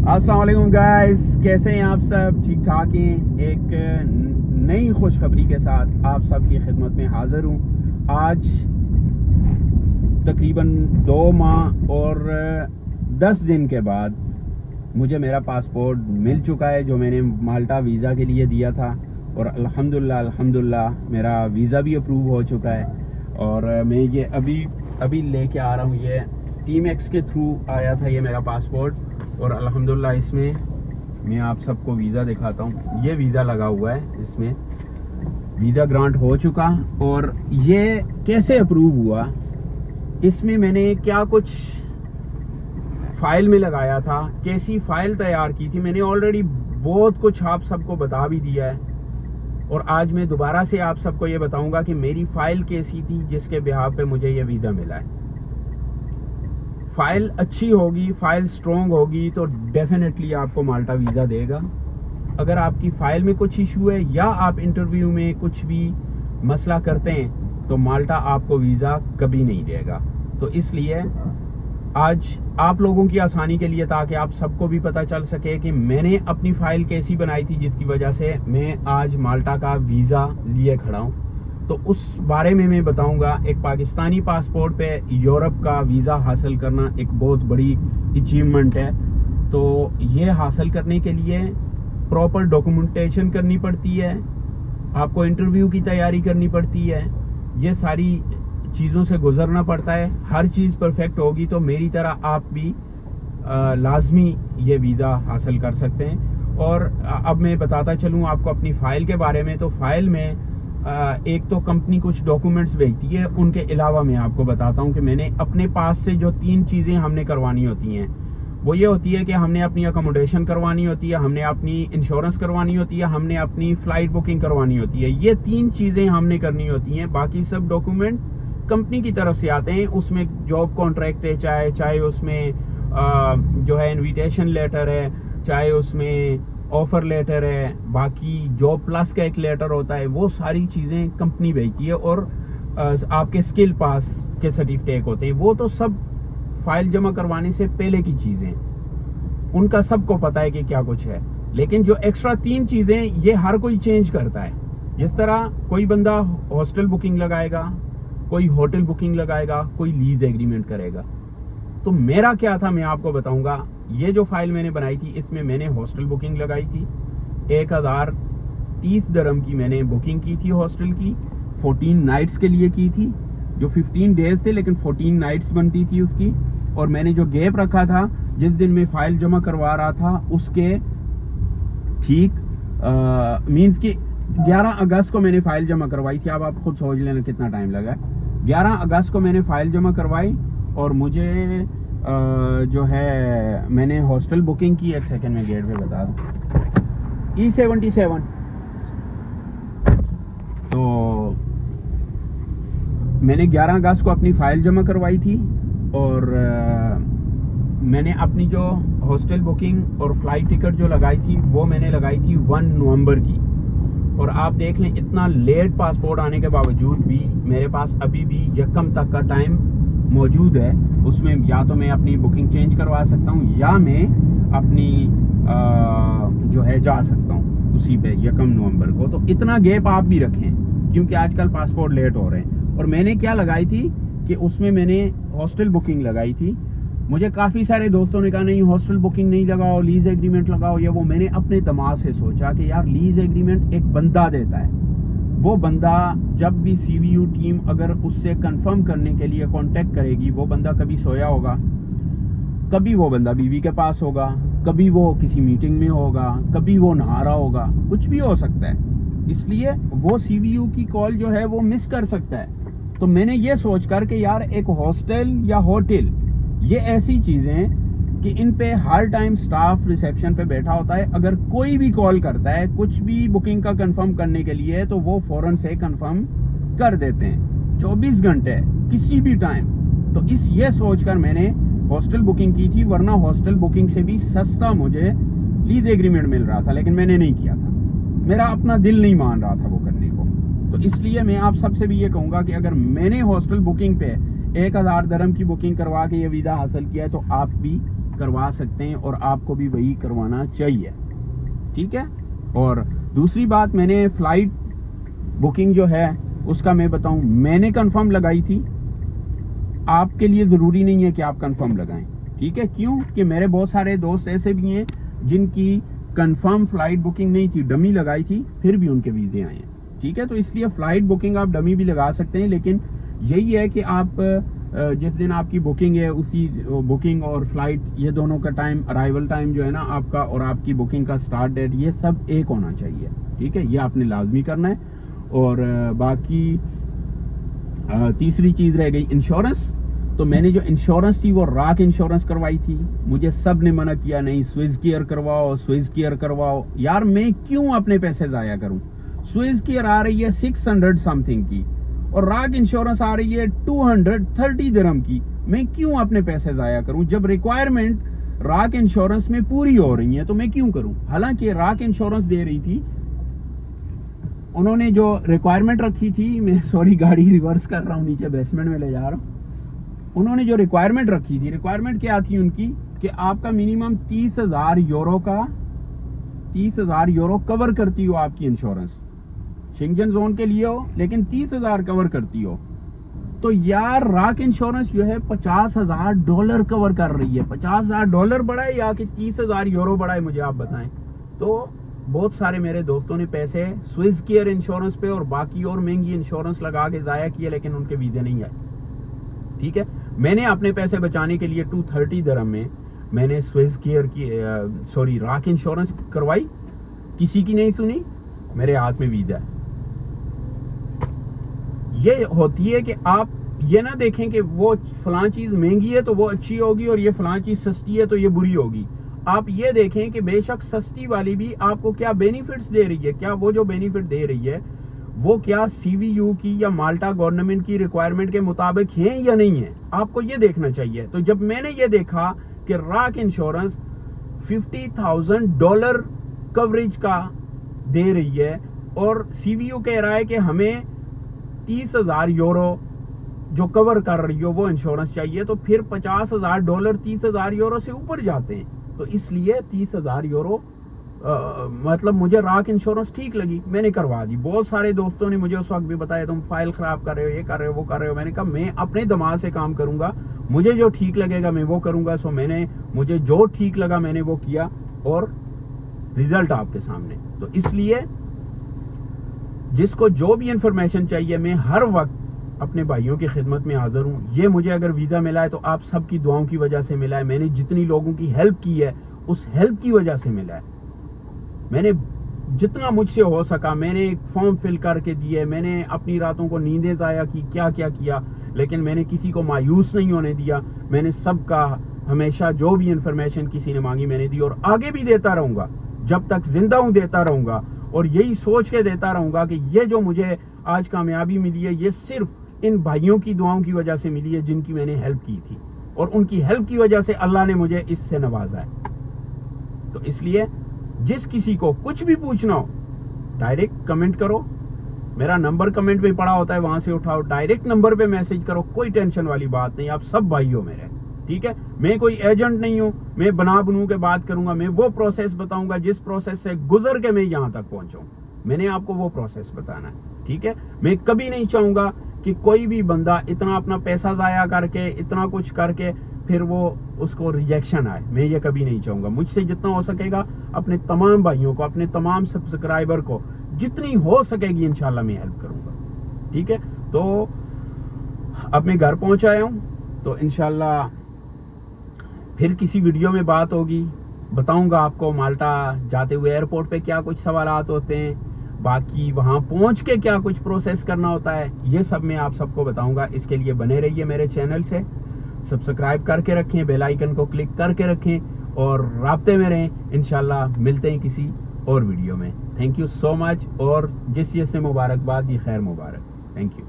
अस्सलाम वालेकुम गाइस, कैसे हैं आप सब? ठीक ठाक हैं। एक नई खुशखबरी के साथ आप सबकी खिदमत में हाज़िर हूँ। आज तकरीबन 2 माह और 10 दिन के बाद मुझे मेरा पासपोर्ट मिल चुका है, जो मैंने माल्टा वीज़ा के लिए दिया था। और अल्हम्दुलिल्लाह मेरा वीज़ा भी अप्रूव हो चुका है। और मैं ये अभी लेके आ रहा हूँ। ये टीम एक्स के थ्रू आया था ये मेरा पासपोर्ट। और अल्हम्दुलिल्लाह इसमें मैं आप सबको वीज़ा दिखाता हूँ। ये वीज़ा लगा हुआ है, इसमें वीज़ा ग्रांट हो चुका। और ये कैसे अप्रूव हुआ, इसमें मैंने क्या कुछ फाइल में लगाया था, कैसी फाइल तैयार की थी, मैंने ऑलरेडी बहुत कुछ आप सबको बता भी दिया है। और आज मैं दोबारा से आप सबको ये बताऊंगा कि मेरी फाइल कैसी थी जिसके बिहाफ पे मुझे ये वीज़ा मिला है। फाइल अच्छी होगी, फाइल स्ट्रॉन्ग होगी तो डेफिनेटली आपको माल्टा वीज़ा देगा। अगर आपकी फाइल में कुछ इशू है या आप इंटरव्यू में कुछ भी मसला करते हैं तो माल्टा आपको वीज़ा कभी नहीं देगा। तो इसलिए आज आप लोगों की आसानी के लिए, ताकि आप सबको भी पता चल सके कि मैंने अपनी फाइल कैसी बनाई थी जिसकी वजह से मैं आज माल्टा का वीज़ा लिए खड़ा हूँ, तो उस बारे में मैं बताऊंगा। एक पाकिस्तानी पासपोर्ट पे यूरोप का वीज़ा हासिल करना एक बहुत बड़ी अचीवमेंट है। तो ये हासिल करने के लिए प्रॉपर डॉक्यूमेंटेशन करनी पड़ती है, आपको इंटरव्यू की तैयारी करनी पड़ती है, ये सारी चीज़ों से गुजरना पड़ता है। हर चीज़ परफेक्ट होगी तो मेरी तरह आप भी लाजमी ये वीज़ा हासिल कर सकते हैं। और अब मैं बताता चलूँ आपको अपनी फ़ाइल के बारे में। तो फाइल में एक तो कंपनी कुछ डॉक्यूमेंट्स भेजती है, उनके अलावा मैं आपको बताता हूँ कि मैंने अपने पास से जो 3 चीज़ें हमने करवानी होती हैं वो ये होती है कि हमने अपनी अकोमोडेशन करवानी होती है, हमने अपनी इंश्योरेंस करवानी होती है, हमने अपनी फ़्लाइट बुकिंग करवानी होती है। ये 3 चीज़ें हमने करनी होती हैं। बाकी सब डॉक्यूमेंट कंपनी की तरफ से आते हैं। उसमें जॉब कॉन्ट्रैक्ट है, चाहे उसमें जो है इनविटेशन लेटर है, चाहे उसमें ऑफर लेटर है, बाकी जॉब प्लस का एक लेटर होता है, वो सारी चीज़ें कंपनी भेजती है। और आपके स्किल पास के सर्टिफिकेट होते हैं, वो तो सब फाइल जमा करवाने से पहले की चीज़ें, उनका सबको पता है कि क्या कुछ है। लेकिन जो एक्स्ट्रा 3 चीज़ें ये हर कोई चेंज करता है। जिस तरह कोई बंदा हॉस्टल बुकिंग लगाएगा, कोई होटल बुकिंग लगाएगा, कोई लीज एग्रीमेंट करेगा। तो मेरा क्या था मैं आपको बताऊंगा। ये जो फाइल मैंने बनाई थी इसमें मैंने हॉस्टल बुकिंग लगाई थी। 1030 दिरहम की मैंने बुकिंग की थी हॉस्टल की। 14 नाइट्स के लिए की थी, जो 15 डेज थे लेकिन 14 नाइट्स बनती थी उसकी। और मैंने जो गैप रखा था जिस दिन मैं फाइल जमा करवा रहा था उसके ठीक मीन्स कि 11 अगस्त को मैंने फाइल जमा करवाई थी। अब आप खुद सोच लेना कितना टाइम लगा। 11 अगस्त को मैंने फाइल जमा करवाई और मुझे जो है मैंने हॉस्टल बुकिंग की। एक सेकंड में गेट पे बता दूं, E77। तो मैंने 11 अगस्त को अपनी फ़ाइल जमा करवाई थी। और मैंने अपनी जो हॉस्टल बुकिंग और फ़्लाइट टिकट जो लगाई थी वो मैंने लगाई थी 1 नवंबर की। और आप देख लें, इतना लेट पासपोर्ट आने के बावजूद भी मेरे पास अभी भी यकम तक का टाइम मौजूद है। उसमें या तो मैं अपनी बुकिंग चेंज करवा सकता हूँ या मैं अपनी जो है जा सकता हूँ उसी पे यकम नवंबर को। तो इतना गैप आप भी रखें क्योंकि आजकल पासपोर्ट लेट हो रहे हैं। और मैंने क्या लगाई थी कि उसमें मैंने हॉस्टल बुकिंग लगाई थी। मुझे काफ़ी सारे दोस्तों ने कहा नहीं हॉस्टल बुकिंग नहीं लगाओ, लीज एग्रीमेंट लगाओ, ये वो। मैंने अपने दिमाग से सोचा कि यार लीज एग्रीमेंट एक बंदा देता है। वो बंदा जब भी CVU टीम अगर उससे कंफर्म करने के लिए कांटेक्ट करेगी, वो बंदा कभी सोया होगा, कभी वो बंदा बीवी के पास होगा, कभी वो किसी मीटिंग में होगा, कभी वो नहा रहा होगा, कुछ भी हो सकता है। इसलिए वो CVU की कॉल जो है वो मिस कर सकता है। तो मैंने ये सोच कर कि यार एक हॉस्टल या होटल ये ऐसी चीज़ें कि इन पे हर टाइम स्टाफ रिसेप्शन पे बैठा होता है। अगर कोई भी कॉल करता है कुछ भी बुकिंग का कंफर्म करने के लिए तो वो फौरन से कंफर्म कर देते हैं 24 घंटे किसी भी टाइम। तो ये सोचकर मैंने हॉस्टल बुकिंग की थी, वरना हॉस्टल बुकिंग से भी सस्ता मुझे लीज एग्रीमेंट मिल रहा था, लेकिन मैंने नहीं किया था। मेरा अपना दिल नहीं मान रहा था वो करने को। तो इसलिए मैं आप सबसे भी ये कहूँगा कि अगर मैंने हॉस्टल बुकिंग पे 1000 दिरहम की बुकिंग करवा के ये वीज़ा हासिल किया है तो आप भी करवा सकते हैं और आपको भी वही करवाना चाहिए, ठीक है। और दूसरी बात, मैंने फ़्लाइट बुकिंग जो है उसका मैं बताऊं, मैंने कंफर्म लगाई थी। आपके लिए ज़रूरी नहीं है कि आप कंफर्म लगाएं, ठीक है। क्यों कि मेरे बहुत सारे दोस्त ऐसे भी हैं जिनकी कंफर्म फ़्लाइट बुकिंग नहीं थी, डमी लगाई थी, फिर भी उनके वीज़े आए हैं, ठीक है। तो इसलिए फ़्लाइट बुकिंग आप डमी भी लगा सकते हैं, लेकिन यही है कि आप जिस दिन आपकी बुकिंग है उसी बुकिंग और फ्लाइट, ये दोनों का टाइम, अराइवल टाइम जो है ना आपका और आपकी बुकिंग का स्टार्ट डेट, ये सब एक होना चाहिए, ठीक है। ये आपने लाजमी करना है। और बाकी तीसरी चीज़ रह गई इंश्योरेंस। तो मैंने जो इंश्योरेंस थी वो राक इंश्योरेंस करवाई थी। मुझे सब ने मना किया, नहीं स्विस केयर करवाओ, स्विस केयर करवाओ। यार मैं क्यों अपने पैसे ज़ाया करूं? स्विस केयर आ रही है 600 समथिंग की और राक इंश्योरेंस आ रही है 230 दिरहम की। मैं क्यों अपने पैसे ज़ाया करूं जब रिक्वायरमेंट राक इंश्योरेंस में पूरी हो रही है? तो मैं क्यों करूं? हालांकि राक इंश्योरेंस दे रही थी, उन्होंने जो रिक्वायरमेंट रखी थी, मैं सॉरी गाड़ी रिवर्स कर रहा हूं, नीचे बेसमेंट में ले जा रहा हूं। उन्होंने जो रिक्वायरमेंट रखी थी, रिक्वायरमेंट क्या थी उनकी कि आपका मिनिमम 30,000 यूरो का 30,000 यूरो कवर करती हो आपकी इंश्योरेंस, शेंगन जोन के लिए हो लेकिन 30,000 कवर करती हो। तो यार राक इंश्योरेंस जो है $50,000 कवर कर रही है। $50,000 बढ़ा है या कि 30,000 यूरो बढ़ा है, मुझे आप बताएं। तो बहुत सारे मेरे दोस्तों ने पैसे स्विस केयर इंश्योरेंस पे और बाकी और महंगी इंश्योरेंस लगा के ज़ाया किए, लेकिन उनके वीज़े नहीं आए, ठीक है। मैंने अपने पैसे बचाने के लिए 230 दिरहम में मैंने स्विस केयर की राक इंश्योरेंस करवाई, किसी की नहीं सुनी, मेरे हाथ में वीज़ा है। ये होती है कि आप ये ना देखें कि वो फलां चीज़ महंगी है तो वो अच्छी होगी और ये फलां चीज़ सस्ती है तो ये बुरी होगी। आप ये देखें कि बेशक सस्ती वाली भी आपको क्या बेनिफिट्स दे रही है, क्या वो जो बेनिफिट दे रही है वो क्या CVU की या माल्टा गवर्नमेंट की रिक्वायरमेंट के मुताबिक है या नहीं है, आपको ये देखना चाहिए। तो जब मैंने ये देखा कि राक इंश्योरेंस $50,000 कवरेज का दे रही है और CVU कह रहा है कि हमें 30,000 यूरो जो कवर कर रही हो वो इंश्योरेंस चाहिए, तो फिर $50,000 30,000 यूरो से ऊपर जाते हैं। तो इसलिए 30,000 यूरो मतलब मुझे राक इंश्योरेंस ठीक लगी, मैंने करवा दी। बहुत सारे दोस्तों ने मुझे उस वक्त भी बताया तुम फाइल खराब कर रहे हो, ये कर रहे हो, वो कर रहे हो। मैंने कहा मैं अपने दिमाग से काम करूंगा, मुझे जो ठीक लगेगा मैं वो करूंगा। सो मुझे जो ठीक लगा मैंने वो किया और रिजल्ट आपके सामने। तो इसलिए जिसको जो भी इंफॉर्मेशन चाहिए, मैं हर वक्त अपने भाइयों की खिदमत में हाजिर हूँ। ये मुझे अगर वीज़ा मिला है तो आप सबकी दुआओं की वजह से मिला है। मैंने जितनी लोगों की हेल्प की है उस हेल्प की वजह से मिला है। मैंने जितना मुझसे हो सका मैंने फॉर्म फिल करके दिए, मैंने अपनी रातों को नींदें ज़ाया की, क्या क्या किया, लेकिन मैंने किसी को मायूस नहीं होने दिया। मैंने सबका हमेशा जो भी इंफॉर्मेशन किसी ने मांगी मैंने दी और आगे भी देता रहूँगा, जब तक जिंदा हूँ देता रहूँगा। और यही सोच के देता रहूँगा कि ये जो मुझे आज कामयाबी मिली है ये सिर्फ इन भाइयों की दुआओं की वजह से मिली है जिनकी मैंने हेल्प की थी, और उनकी हेल्प की वजह से अल्लाह ने मुझे इससे नवाजा है। तो इसलिए जिस किसी को कुछ भी पूछना हो डायरेक्ट कमेंट करो, मेरा नंबर कमेंट में पड़ा होता है, वहां से उठाओ, डायरेक्ट नंबर पे मैसेज करो, कोई टेंशन वाली बात नहीं। आप सब भाई हो मेरे, ठीक है। मैं कोई एजेंट नहीं हूं, मैं बनू के बात करूंगा, मैं वो प्रोसेस बताऊंगा जिस प्रोसेस से गुजर के मैं यहां तक पहुंचा हूं। मैंने आपको वो प्रोसेस बताना है, ठीक है। मैं कभी नहीं चाहूंगा कि कोई भी बंदा इतना अपना पैसा जाया करके, इतना कुछ करके फिर वो उसको रिजेक्शन आए, मैं ये कभी नहीं चाहूंगा। मुझसे जितना हो सकेगा अपने तमाम भाइयों को, अपने तमाम सब्सक्राइबर को जितनी हो सकेगी इंशाल्लाह मैं हेल्प करूंगा, ठीक है। तो अब मैं घर पहुंच आया हूं, तो इंशाल्लाह फिर किसी वीडियो में बात होगी, बताऊंगा आपको माल्टा जाते हुए एयरपोर्ट पे क्या कुछ सवालात होते हैं, बाकी वहां पहुंच के क्या कुछ प्रोसेस करना होता है, ये सब मैं आप सबको बताऊंगा। इसके लिए बने रहिए मेरे चैनल से, सब्सक्राइब करके रखें, बेल आइकन को क्लिक करके रखें और राब्ते में रहें। इंशाल्लाह मिलते हैं किसी और वीडियो में। थैंक यू सो मच, और जिस चीज़ से मुबारकबाद, ये खैर मुबारक। Thank you.